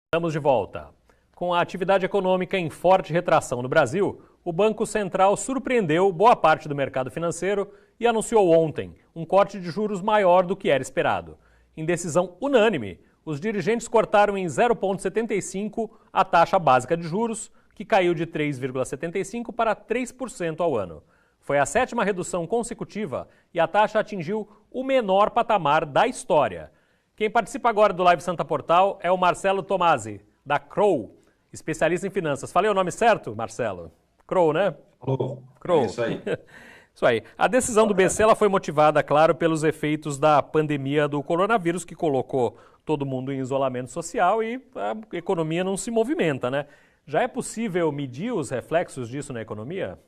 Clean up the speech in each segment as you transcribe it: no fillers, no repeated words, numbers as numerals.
Estamos de volta. Com a atividade econômica em forte retração no Brasil, o Banco Central surpreendeu boa parte do mercado financeiro e anunciou ontem um corte de juros maior do que era esperado. Em decisão unânime, os dirigentes cortaram em 0,75 a taxa básica de juros, que caiu de 3,75% para 3% ao ano. Foi a 7ª redução consecutiva e a taxa atingiu o menor patamar da história. Quem participa agora do Live Santa Portal é o Marcelo Tomasi, da Crow, especialista em finanças. Falei o nome certo, Marcelo? Crow, né? Crow. É isso aí. Isso aí. A decisão do BC ela foi motivada, claro, pelos efeitos da pandemia do coronavírus, que colocou todo mundo em isolamento social e a economia não se movimenta, né? Já é possível medir os reflexos disso na economia?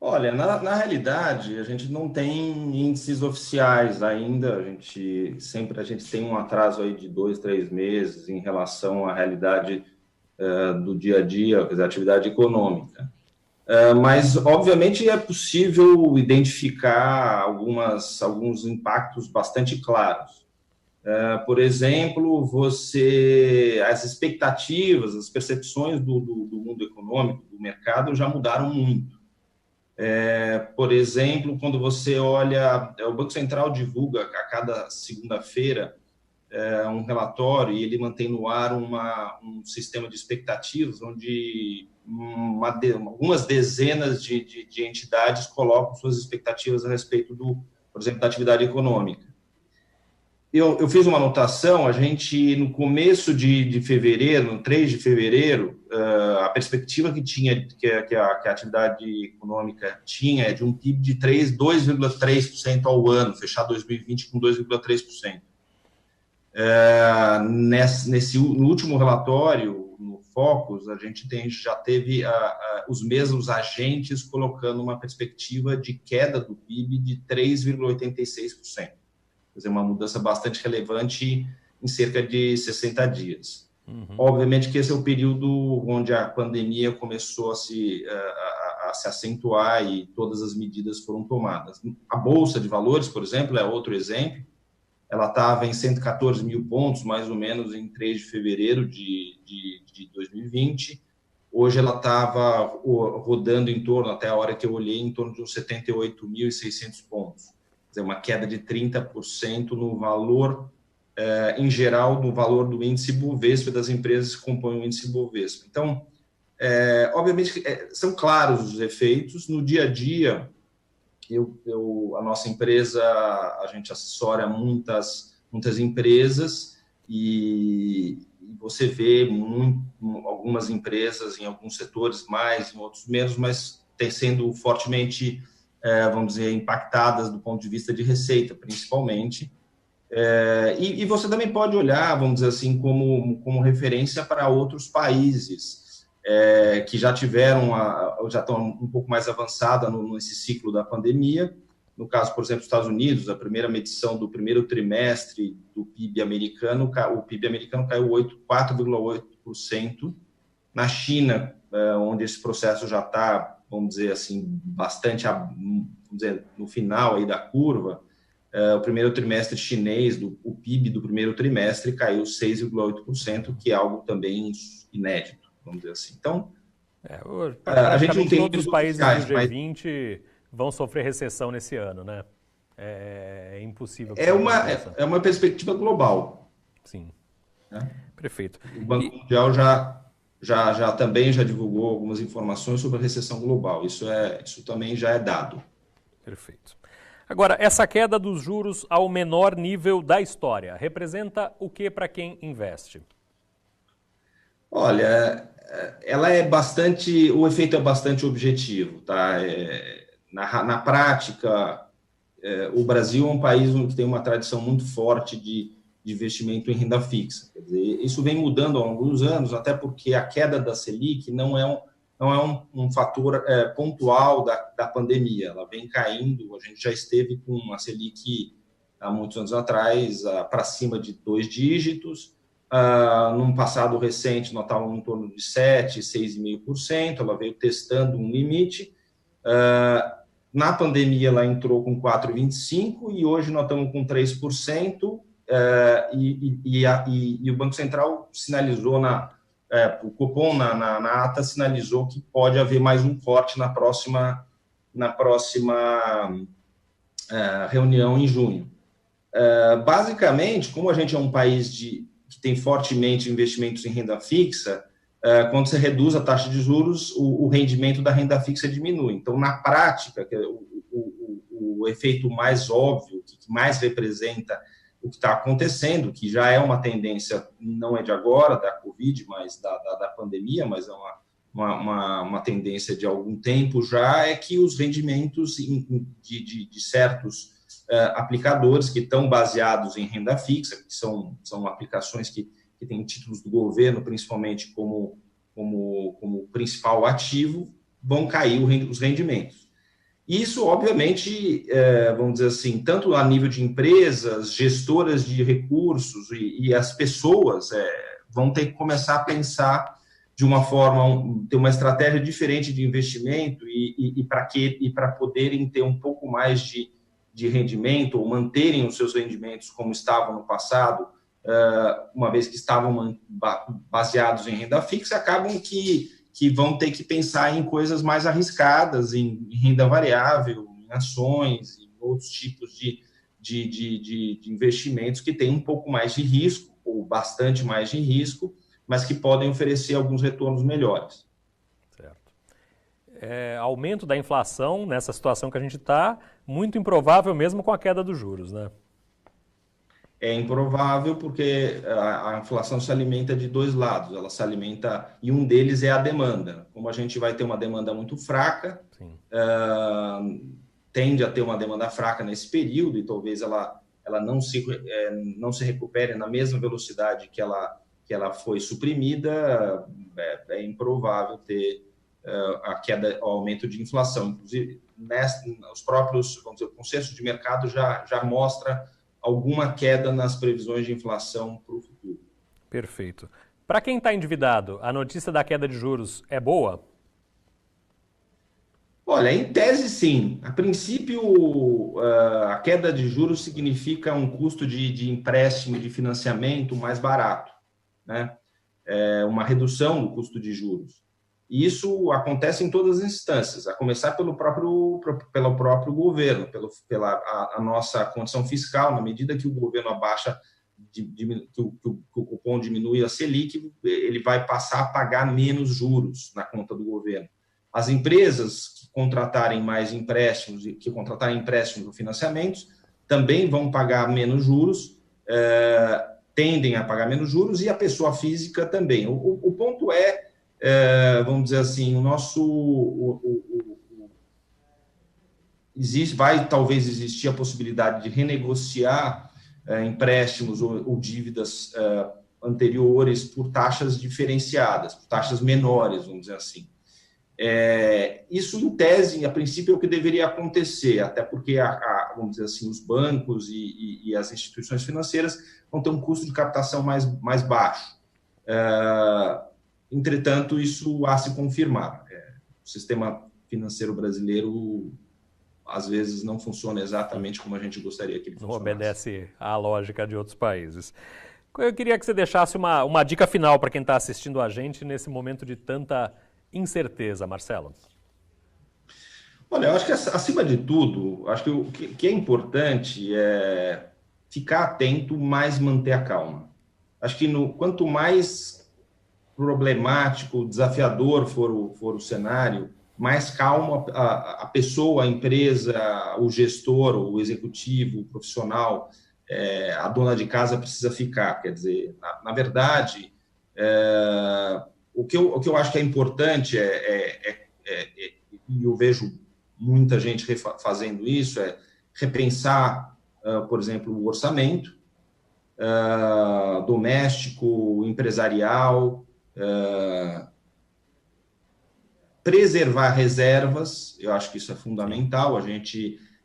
Olha, na realidade, a gente não tem índices oficiais ainda. A gente tem um atraso aí de 2, 3 meses em relação à realidade do dia a dia, quer dizer, atividade econômica. Mas, obviamente, é possível identificar alguns impactos bastante claros. Por exemplo, as expectativas, as percepções do mundo econômico, do mercado, já mudaram muito. Por exemplo, quando você olha, o Banco Central divulga a cada segunda-feira um relatório e ele mantém no ar um sistema de expectativas onde algumas dezenas de entidades colocam suas expectativas a respeito por exemplo, da atividade econômica. Eu fiz uma anotação, a gente, no começo de fevereiro, no 3 de fevereiro, a perspectiva que a atividade econômica tinha é de um PIB de 2,3% ao ano, fechar 2020 com 2,3%. No último relatório, no Focus, a gente já teve os mesmos agentes colocando uma perspectiva de queda do PIB de 3,86%. Quer dizer, uma mudança bastante relevante em cerca de 60 dias. Obviamente que esse é o período onde a pandemia começou a se acentuar e todas as medidas foram tomadas. A Bolsa de Valores, por exemplo, é outro exemplo. Ela estava em 114 mil pontos, mais ou menos, em 3 de fevereiro de 2020. Hoje ela estava rodando até a hora que eu olhei, em torno de uns 78.600 pontos. Uma queda de 30% no valor, em geral, no valor do índice Bovespa, das empresas que compõem o índice Bovespa. Então, obviamente, são claros os efeitos. No dia a dia, a nossa empresa, a gente assessora muitas empresas e você vê algumas empresas em alguns setores mais, em outros menos, mas sendo fortemente vamos dizer, impactadas do ponto de vista de receita, principalmente. E você também pode olhar, vamos dizer assim, como referência para outros países que já estão um pouco mais avançada nesse ciclo da pandemia. No caso, por exemplo, dos Estados Unidos, a primeira medição do primeiro trimestre do PIB americano, o PIB americano caiu 4,8%. Na China, onde esse processo já está, vamos dizer assim, bastante, vamos dizer, no final aí da curva, o primeiro trimestre chinês, o PIB do primeiro trimestre caiu 6,8%, que é algo também inédito, vamos dizer assim. Então, a gente não tem todos os países do G20 vão sofrer recessão nesse ano, né? É impossível. É uma perspectiva global. Sim. Né? Perfeito. O Banco Mundial também já divulgou algumas informações sobre a recessão global. Isso também já é dado. Perfeito. Agora, essa queda dos juros ao menor nível da história representa o que para quem investe? Olha, o efeito é bastante objetivo, tá? Na prática, o Brasil é um país que tem uma tradição muito forte de investimento em renda fixa. Quer dizer, isso vem mudando há alguns anos, até porque a queda da Selic não é um fator pontual da pandemia. Ela vem caindo, a gente já esteve com a Selic há muitos anos atrás para cima de 2 dígitos. Num passado recente, nós estávamos em torno de 7%, 6,5%. Ela veio testando um limite. Na pandemia, ela entrou com 4,25% e hoje nós estamos com 3%. e o Banco Central sinalizou, o Copom na ata sinalizou que pode haver mais um corte na próxima reunião em junho. Basicamente, como a gente é um país que tem fortemente investimentos em renda fixa, quando você reduz a taxa de juros, o rendimento da renda fixa diminui. Então, na prática, o efeito mais óbvio, que mais representa o que está acontecendo, que já é uma tendência, não é de agora, da Covid, mas da pandemia, mas é uma tendência de algum tempo já, é que os rendimentos de certos aplicadores que estão baseados em renda fixa, que são aplicações que têm títulos do governo, principalmente como principal ativo, vão cair os rendimentos. Isso, obviamente, vamos dizer assim, tanto a nível de empresas, gestoras de recursos e as pessoas vão ter que começar a pensar de uma forma, ter uma estratégia diferente de investimento e para poderem ter um pouco mais de rendimento ou manterem os seus rendimentos como estavam no passado, uma vez que estavam baseados em renda fixa, acabam que vão ter que pensar em coisas mais arriscadas, em renda variável, em ações, em outros tipos de investimentos que têm um pouco mais de risco, ou bastante mais de risco, mas que podem oferecer alguns retornos melhores. Certo. Aumento da inflação nessa situação que a gente está, muito improvável mesmo com a queda dos juros, né? É improvável porque a inflação se alimenta de dois lados, ela se alimenta, e um deles é a demanda. Como a gente vai ter uma demanda muito fraca, tende a ter uma demanda fraca nesse período, e talvez ela não se recupere na mesma velocidade que ela foi suprimida, é improvável ter a queda, o aumento de inflação. Inclusive, os próprios, vamos dizer, o consenso de mercado já mostra alguma queda nas previsões de inflação para o futuro. Perfeito. Para quem está endividado, a notícia da queda de juros é boa? Olha, em tese, sim. A princípio, a queda de juros significa um custo de empréstimo, de financiamento mais barato, né? Uma redução do custo de juros. E isso acontece em todas as instâncias, a começar pelo próprio governo, pela nossa condição fiscal. Na medida que o governo abaixa, que o Copom diminui a Selic, ele vai passar a pagar menos juros na conta do governo. As empresas que contratarem mais empréstimos, que contratarem empréstimos ou financiamentos, também vão pagar menos juros, tendem a pagar menos juros, e a pessoa física também. O ponto vamos dizer assim, vai talvez existir a possibilidade de renegociar empréstimos ou dívidas anteriores por taxas diferenciadas, por taxas menores, vamos dizer assim. Isso, em tese, a princípio, é o que deveria acontecer, até porque, vamos dizer assim, os bancos e as instituições financeiras vão ter um custo de captação mais baixo. Entretanto, isso há se confirmar. O sistema financeiro brasileiro, às vezes, não funciona exatamente como a gente gostaria que ele funcionasse. Não obedece à lógica de outros países. Eu queria que você deixasse uma dica final para quem está assistindo a gente nesse momento de tanta incerteza, Marcelo. Olha, eu acho que, acima de tudo, acho que o que é importante é ficar atento, mas manter a calma. Acho que quanto mais problemático, desafiador for o cenário, mais calmo a pessoa, a empresa, o gestor, o executivo, o profissional, a dona de casa precisa ficar. Quer dizer, na verdade, o que eu acho que é importante e eu vejo muita gente fazendo isso, é repensar, por exemplo, o orçamento doméstico, empresarial, preservar reservas. Eu acho que isso é fundamental.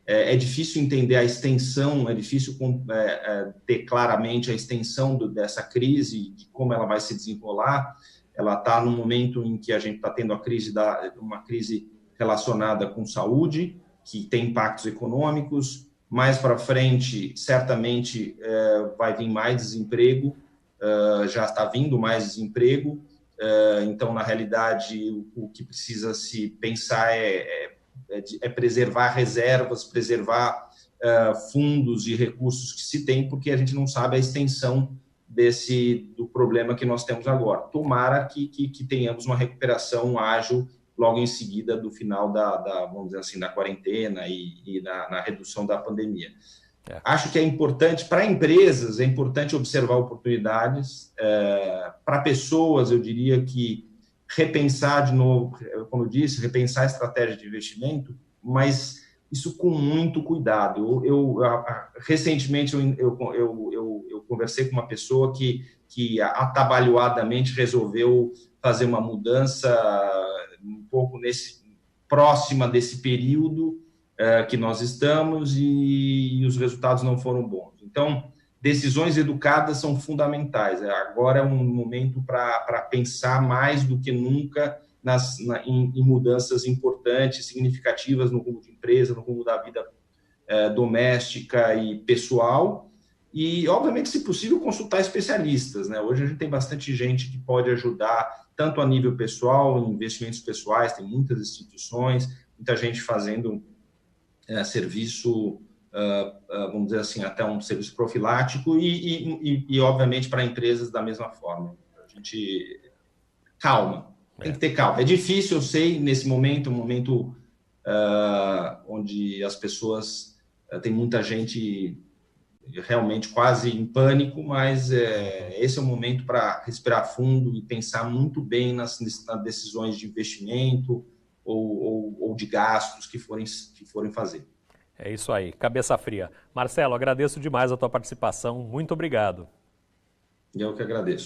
É difícil entender a extensão, é difícil ter claramente a extensão dessa crise, de como ela vai se desenrolar. Ela está no momento em que a gente está tendo uma crise relacionada com saúde, que tem impactos econômicos, mais para frente, certamente vai vir mais desemprego, já está vindo mais desemprego, então, na realidade, o que precisa se pensar é preservar reservas, preservar fundos e recursos que se tem, porque a gente não sabe a extensão do problema que nós temos agora. Tomara que tenhamos uma recuperação ágil logo em seguida do final vamos dizer assim, da quarentena e na redução da pandemia. Acho que é importante, para empresas, é importante observar oportunidades. Para pessoas, eu diria que repensar de novo, como eu disse, repensar a estratégia de investimento, mas isso com muito cuidado. Recentemente, eu conversei com uma pessoa que atabalhoadamente resolveu fazer uma mudança um pouco próxima desse período que nós estamos e os resultados não foram bons. Então, decisões educadas são fundamentais. Agora é um momento para pensar mais do que nunca em mudanças importantes, significativas no rumo de empresa, no rumo da vida doméstica e pessoal. E, obviamente, se possível, consultar especialistas, né? Hoje a gente tem bastante gente que pode ajudar, tanto a nível pessoal, em investimentos pessoais, tem muitas instituições, muita gente fazendo serviço, vamos dizer assim, até um serviço profilático e obviamente, para empresas da mesma forma. A gente... Calma, tem que ter calma. É difícil, eu sei, nesse momento, um momento onde as pessoas... tem muita gente realmente quase em pânico, mas esse é o momento para respirar fundo e pensar muito bem nas decisões de investimento ou de gastos que forem fazer. É isso aí, cabeça fria. Marcelo, agradeço demais a tua participação, muito obrigado. Eu que agradeço.